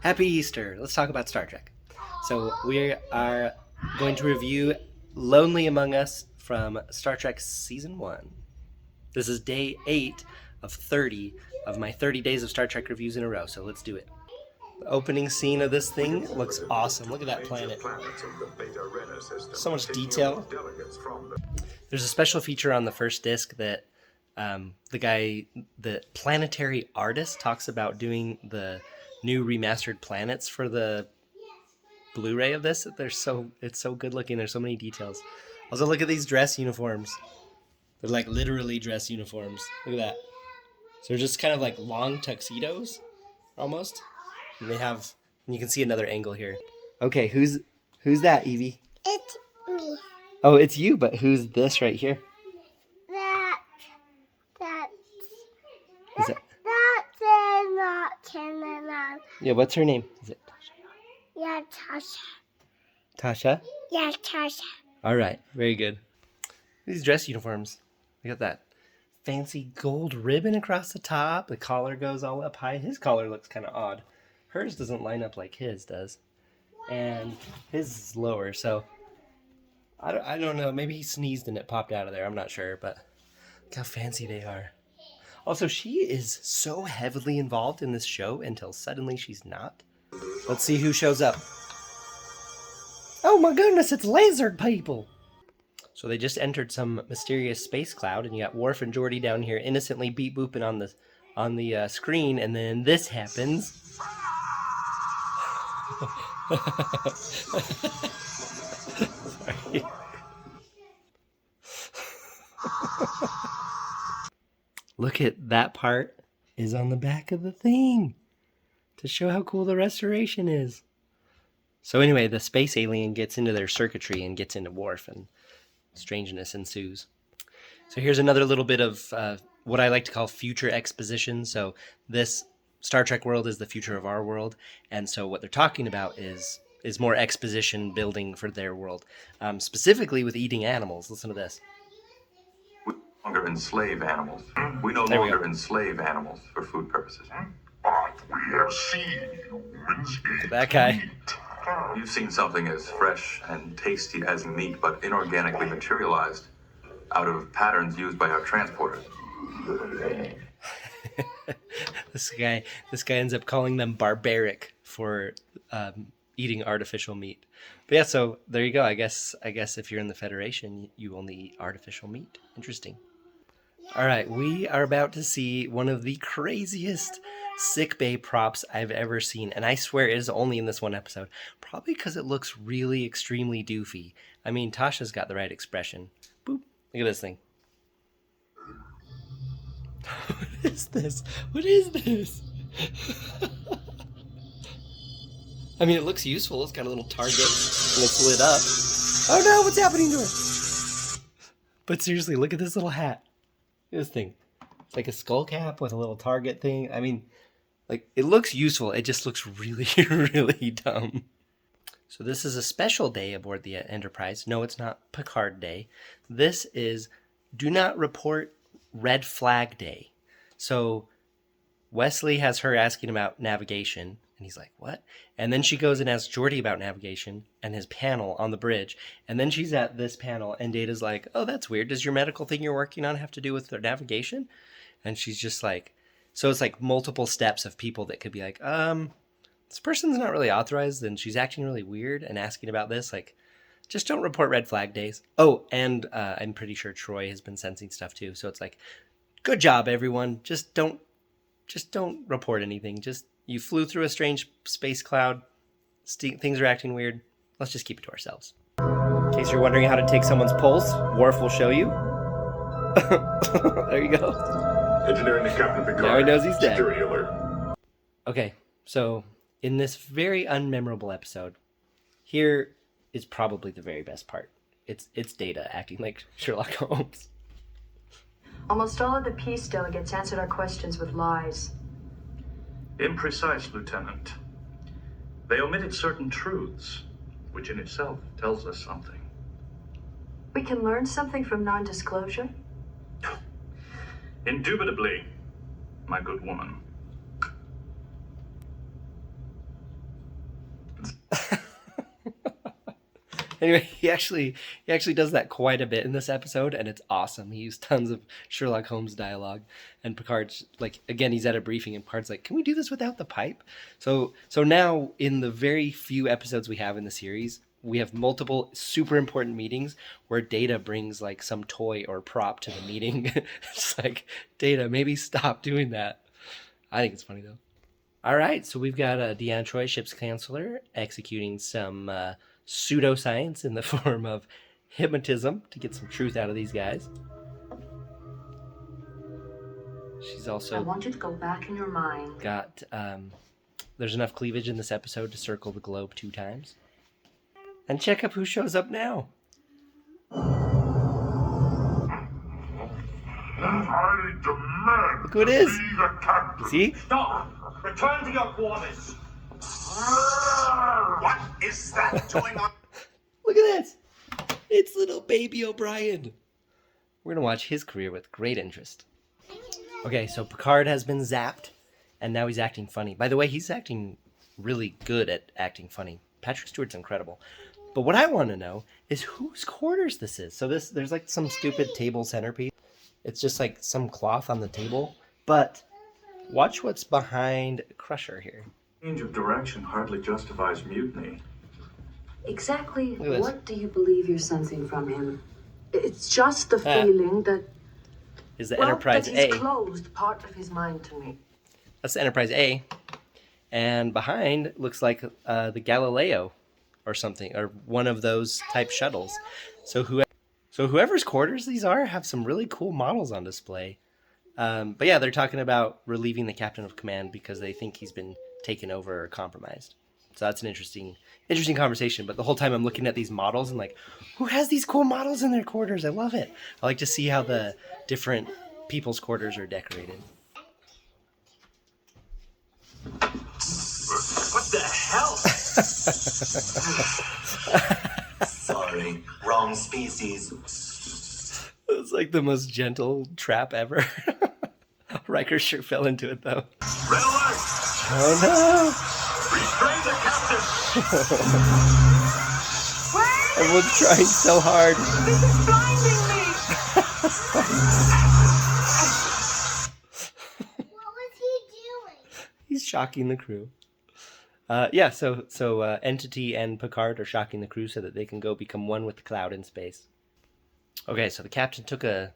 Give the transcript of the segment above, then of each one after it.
Happy Easter. Let's talk about Star Trek. So we are going to review Lonely Among Us from Star Trek Season 1. This is day 8 of 30 of my 30 days of Star Trek reviews in a row, so let's do it. The opening scene of this thing looks awesome. Look at that planet. So much detail. There's a special feature on the first disc that the planetary artist talks about doing the new remastered planets for the Blu-ray of this. It's so good looking. There's so many details. Also, look at these dress uniforms. They're like literally dress uniforms. Look at that. So they're just kind of like long tuxedos, almost. And you can see another angle here. Okay, who's that, Evie? It's me. Oh, it's you, but who's this right here? Is it? That's not Canada. Yeah, what's her name? Is it Tasha? Yeah, Tasha. Tasha? Yeah, Tasha. All right, very good. These dress uniforms. Look at that. Fancy gold ribbon across the top. The collar goes all up high. His collar looks kind of odd. Hers doesn't line up like his does. And his is lower, so I don't know. Maybe he sneezed and it popped out of there. I'm not sure, but look how fancy they are. Also, she is so heavily involved in this show until suddenly she's not. Let's see who shows up. Oh my goodness, it's laser people! So they just entered some mysterious space cloud, and you got Worf and Geordi down here innocently beep booping on the screen, and then this happens. Sorry. Look at that part is on the back of the thing to show how cool the restoration is. So anyway, the space alien gets into their circuitry and gets into Worf, and strangeness ensues. So here's another little bit of what I like to call future exposition. So this Star Trek world is the future of our world, and so what they're talking about is more exposition building for their world, specifically with eating animals. Listen to this. We no longer enslave animals. We no longer enslave animals for food purposes. But we have seen humans eat That guy. meat. You've seen something as fresh and tasty as meat, but inorganically materialized out of patterns used by our transporters. This guy ends up calling them barbaric for eating artificial meat. But yeah, so there you go. I guess if you're in the Federation, you only eat artificial meat. Interesting. All right, we are about to see one of the craziest sickbay props I've ever seen, and I swear it is only in this one episode. Probably because it looks really extremely doofy. I mean, Tasha's got the right expression. Boop! Look at this thing. What is this? What is this? I mean, it looks useful. It's got a little target, and it's lit up. Oh no! What's happening to her? But seriously, look at this little hat. This thing. It's like a skull cap with a little target thing. I mean, like, it looks useful. It just looks really, really dumb. So this is a special day aboard the Enterprise. No, it's not Picard Day. This is Do Not Report Red Flag Day. So Wesley has her asking about navigation, and he's like, what? And then she goes and asks Geordi about navigation and his panel on the bridge. And then she's at this panel, and Data's like, oh, that's weird. Does your medical thing you're working on have to do with their navigation? And she's just like, so it's like multiple steps of people that could be like, this person's not really authorized, and she's acting really weird and asking about this. Like, just don't report red flag days. Oh, and I'm pretty sure Troy has been sensing stuff too. So it's like, good job, everyone. Just don't report anything. Just, you flew through a strange space cloud. Things are acting weird. Let's just keep it to ourselves. In case you're wondering how to take someone's pulse, Worf will show you. There you go. Engineering to Captain Picard. Now he knows he's dead. Security alert. Okay, so in this very unmemorable episode, here is probably the very best part. It's Data acting like Sherlock Holmes. Almost all of the peace delegates answered our questions with lies. Imprecise, Lieutenant. They omitted certain truths, which in itself tells us something. We can learn something from non-disclosure? Indubitably, my good woman. Anyway, he actually does that quite a bit in this episode, and it's awesome. He used tons of Sherlock Holmes dialogue, and Picard's like, again, he's at a briefing, and Picard's like, "Can we do this without the pipe?" So now in the very few episodes we have in the series, we have multiple super important meetings where Data brings like some toy or prop to the meeting. It's like, Data, maybe stop doing that. I think it's funny though. All right, so we've got Deanna Troi, ship's counselor, executing some pseudoscience in the form of hypnotism to get some truth out of these guys. She's also... I want you to go back in your mind. Got... there's enough cleavage in this episode to circle the globe 2 times. And check up who shows up now. I demand Look who it is. to be the captain. See? Stop! Return to your quarters! What is that going on? Look at this. It's little baby O'Brien. We're going to watch his career with great interest. Okay, so Picard has been zapped, and now he's acting funny. By the way, he's acting really good at acting funny. Patrick Stewart's incredible. But what I want to know is whose quarters this is. So there's like some stupid table centerpiece. It's just like some cloth on the table. But watch what's behind Crusher here. Change of direction hardly justifies mutiny. Exactly Look at this. what do you believe you're sensing from him? It's just the feeling that, Is the Enterprise that he's A. closed part of his mind to me. That's the Enterprise A. And behind looks like the Galileo or something, or one of those type shuttles. So whoever's quarters these are have some really cool models on display. But yeah, they're talking about relieving the captain of command because they think he's been taken over or compromised. So that's an interesting conversation. But the whole time I'm looking at these models and like, who has these cool models in their quarters? I love it. I like to see how the different people's quarters are decorated. What the hell? Sorry, wrong species. It's like the most gentle trap ever. Riker sure fell into it though. Red alert! Oh no! Restrain the captain! Everyone's trying so hard. This is blinding me! What was he doing? He's shocking the crew. Yeah, so Entity and Picard are shocking the crew so that they can go become one with the cloud in space. Okay, so the captain took an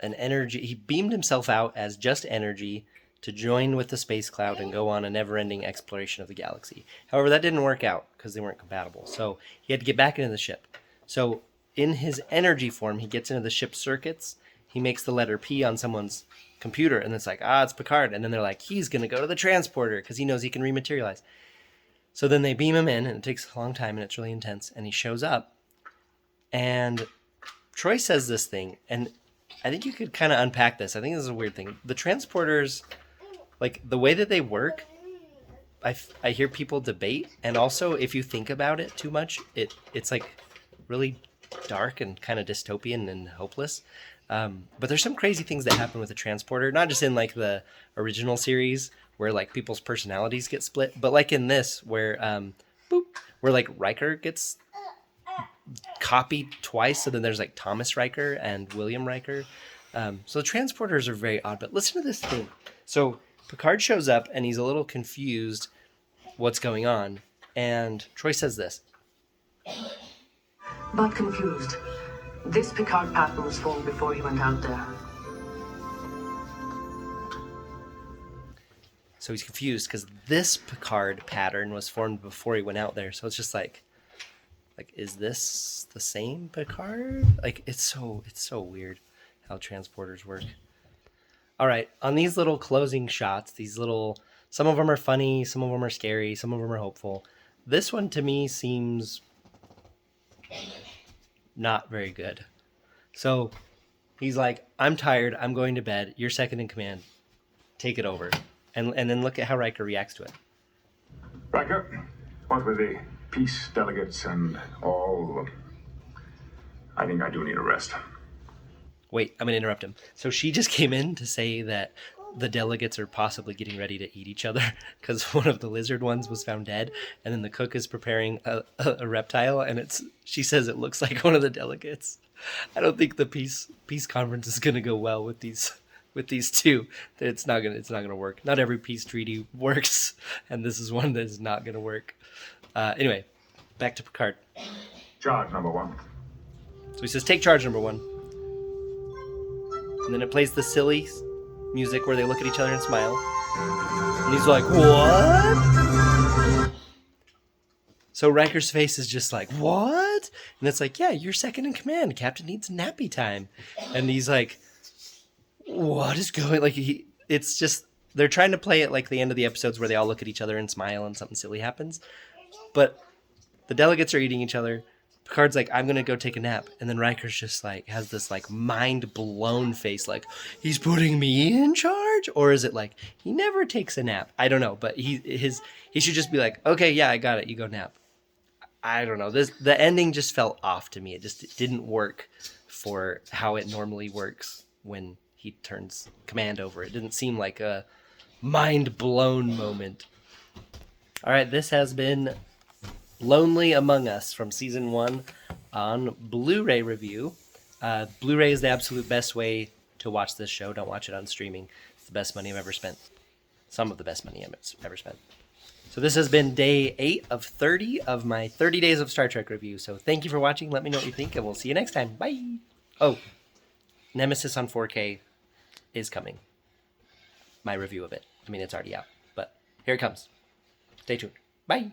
energy... He beamed himself out as just energy to join with the space cloud and go on a never-ending exploration of the galaxy. However, that didn't work out because they weren't compatible. So he had to get back into the ship. So in his energy form, he gets into the ship's circuits. He makes the letter P on someone's computer, and it's like, it's Picard. And then they're like, he's going to go to the transporter because he knows he can rematerialize. So then they beam him in, and it takes a long time, and it's really intense. And he shows up, and Troi says this thing, and I think you could kind of unpack this. I think this is a weird thing. The transporters, like the way that they work, I hear people debate, and also if you think about it too much, it's like really dark and kind of dystopian and hopeless. But there's some crazy things that happen with the transporter, not just in like the original series where like people's personalities get split, but like in this where where like Riker gets copied twice, so then there's like Thomas Riker and William Riker. So the transporters are very odd, but listen to this thing. So Picard shows up and he's a little confused what's going on, and Troi says this. But confused. This Picard pattern was formed before he went out there. So he's confused because this Picard pattern was formed before he went out there. So it's just like, is this the same Picard? Like, it's so weird how transporters work. All right, on these little closing shots, some of them are funny, some of them are scary, some of them are hopeful. This one to me seems not very good. So he's like, I'm tired, I'm going to bed, you're second in command, take it over. And then look at how Riker reacts to it. Riker, what with the peace delegates and all, I think I do need a rest. Wait, I'm going to interrupt him. So she just came in to say that the delegates are possibly getting ready to eat each other because one of the lizard ones was found dead, and then the cook is preparing a reptile, and she says it looks like one of the delegates. I don't think the peace conference is gonna go well with these two. It's not gonna work. Not every peace treaty works, and this is one that is not gonna work. Anyway, back to Picard. Charge number 1. So he says, "Take charge, number 1." And then it plays the silly music where they look at each other and smile. And he's like, "What?" So Riker's face is just like, "What?" And it's like, "Yeah, you're second in command. Captain needs nappy time." And he's like, "What is going?" Like it's just they're trying to play it like the end of the episodes where they all look at each other and smile and something silly happens. But the delegates are eating each other. Picard's like, "I'm gonna go take a nap," and then Riker's just like has this like mind blown face, like he's putting me in charge, or is it like he never takes a nap? I don't know, but he should just be like, "Okay, yeah, I got it. You go nap." I don't know. The ending just felt off to me. It didn't work for how it normally works when he turns command over. It didn't seem like a mind blown moment. All right, this has been Lonely Among Us from season 1 on Blu-ray review. Blu-ray is the absolute best way to watch this show. Don't watch it on streaming. It's the best money I've ever spent. Some of the best money I've ever spent. So this has been day 8 of 30 of my 30 Days of Star Trek review. So thank you for watching. Let me know what you think, and we'll see you next time. Bye! Oh, Nemesis on 4K is coming. My review of it. I mean, it's already out, but here it comes. Stay tuned. Bye!